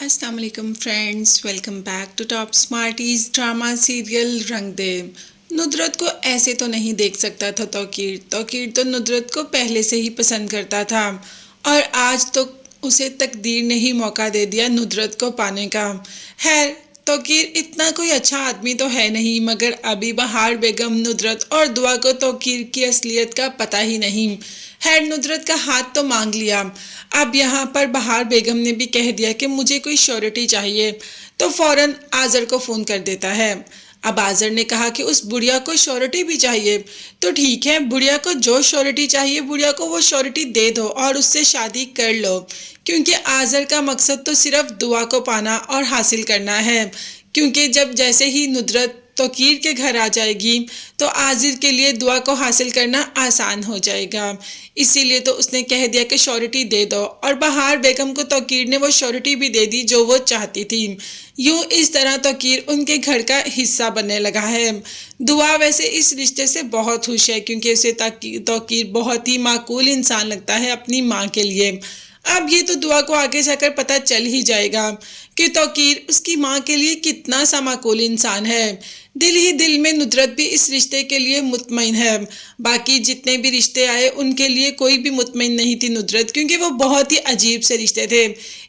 अस्सलाम वालेकुम friends, welcome back to Top Smarties drama serial Rang De. नुदरत को ऐसे तो नहीं देख सकता था तौकीर तो नुदरत को पहले से ही पसंद करता था और आज तो उसे तकदीर ने ही मौका दे दिया नुदरत को पाने का। खैर, तौकीर इतना कोई अच्छा आदमी तो है नहीं, मगर अभी बहार बेगम, नुदरत और दुआ को तौकीर की असलियत का पता ही नहीं। खैर, नुदरत का हाथ तो मांग लिया। अब यहाँ पर बहार बेगम ने भी कह दिया कि मुझे कोई श्योरिटी चाहिए, तो फौरन आज़र को फ़ोन कर देता है। अब आज़र ने कहा कि उस बुढ़िया को श्योरिटी भी चाहिए, तो ठीक है, बुढ़िया को जो श्योरिटी चाहिए बुढ़िया को वो श्योरिटी दे दो और उससे शादी कर लो, क्योंकि आज़र का मकसद तो सिर्फ दुआ को पाना और हासिल करना है। क्योंकि जब जैसे ही नुदरत तौकीर के घर आ जाएगी तो आज़िर के लिए दुआ को हासिल करना आसान हो जाएगा। इसीलिए तो उसने कह दिया कि श्योरिटी दे दो, और बहार बेगम को तौकीर ने वो श्योरिटी भी दे दी जो वो चाहती थी। यूं इस तरह तौकीर उनके घर का हिस्सा बनने लगा है। दुआ वैसे इस रिश्ते से बहुत खुश है, क्योंकि उसे तौकीर बहुत ही माकूल इंसान लगता है अपनी माँ के लिए। अब ये तो दुआ को आगे जाकर पता चल ही जाएगा कि तौकीर उसकी माँ के लिए कितना सा माकूल इंसान है। दिल ही दिल में नुदरत भी इस रिश्ते के लिए मुतमईन है। बाकी जितने भी रिश्ते आए उनके लिए कोई भी मुतमईन नहीं थी नुदरत, क्योंकि वो बहुत ही अजीब से रिश्ते थे।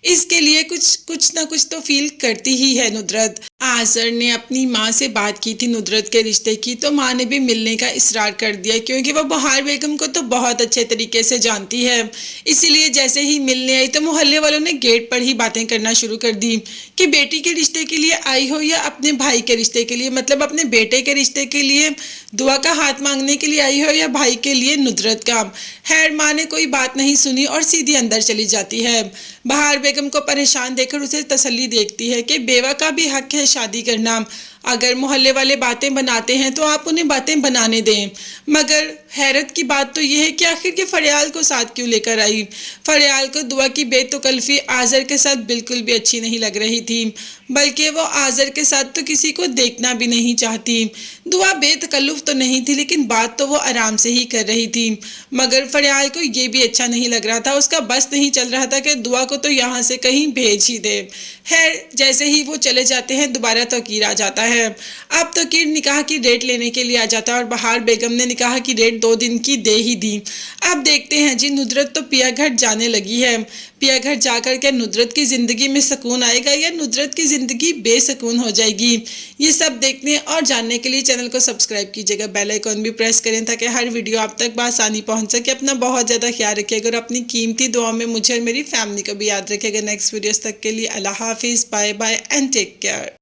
इसके लिए कुछ ना कुछ तो फील करती ही है नुदरत। आज़र ने अपनी माँ से बात की थी नुदरत के रिश्ते की, तो माँ ने भी मिलने का इसरार कर दिया, क्योंकि वो बहार बेगम को तो बहुत अच्छे तरीके से जानती है। इसीलिए जैसे ही मिलने आई तो मोहल्ले वालों ने गेट पर ही बातें करना शुरू कर दी कि बेटी के रिश्ते के लिए आई हो या अपने भाई के रिश्ते के लिए, मतलब अपने बेटे के रिश्ते के लिए दुआ का हाथ मांगने के लिए आई हो या भाई के लिए नुदरत का। खैर, माँ ने कोई बात नहीं सुनी और सीधी अंदर चली जाती है। बहार बेगम को परेशान देखकर उसे तसल्ली देखती है कि बेवा का भी हक है शादी करना। अगर मोहल्ले वाले बातें बनाते हैं तो आप उन्हें बातें बनाने दें। मगर हैरत की बात तो यह है कि आखिर के फरियाल को साथ क्यों लेकर आई। फरियाल को दुआ की बेतकल्फी आज़र के साथ बिल्कुल भी अच्छी नहीं लग रही थी, बल्कि वो आज़र के साथ तो किसी को देखना भी नहीं चाहती। दुआ बेतकल्लुफ तो नहीं थी, लेकिन बात तो वो आराम से ही कर रही थी। मगर फरियाल को ये भी अच्छा नहीं लग रहा था, उसका बस नहीं चल रहा था कि दुआ को तो यहाँ से कहीं भेज ही दे। खैर, जैसे ही वो चले जाते हैं दोबारा तौकीर आ जाता है। अब तौकीर निकाह की डेट लेने के लिए आ जाता है और बहार बेगम ने निकाह की डेट 2 दिन की दे ही दी। अब देखते हैं जी, नुदरत तो पिया घर जाने लगी है। पिया घर जाकर के नुदरत की ज़िंदगी में सुकून आएगा या नुदरत की ज़िंदगी बेसुकून हो जाएगी, ये सब देखने और जानने के लिए चैनल को सब्सक्राइब कीजिएगा, बेल आइकॉन भी प्रेस करें ताकि हर वीडियो आप तक बआसानी पहुंच सके। अपना बहुत ज़्यादा ख्याल रखिएगा और अपनी कीमती दुआ में मुझे और मेरी फैमिली को भी याद रखिएगा। नेक्स्ट वीडियोस तक के लिए अल्लाह हाफिज़, bye bye and take care.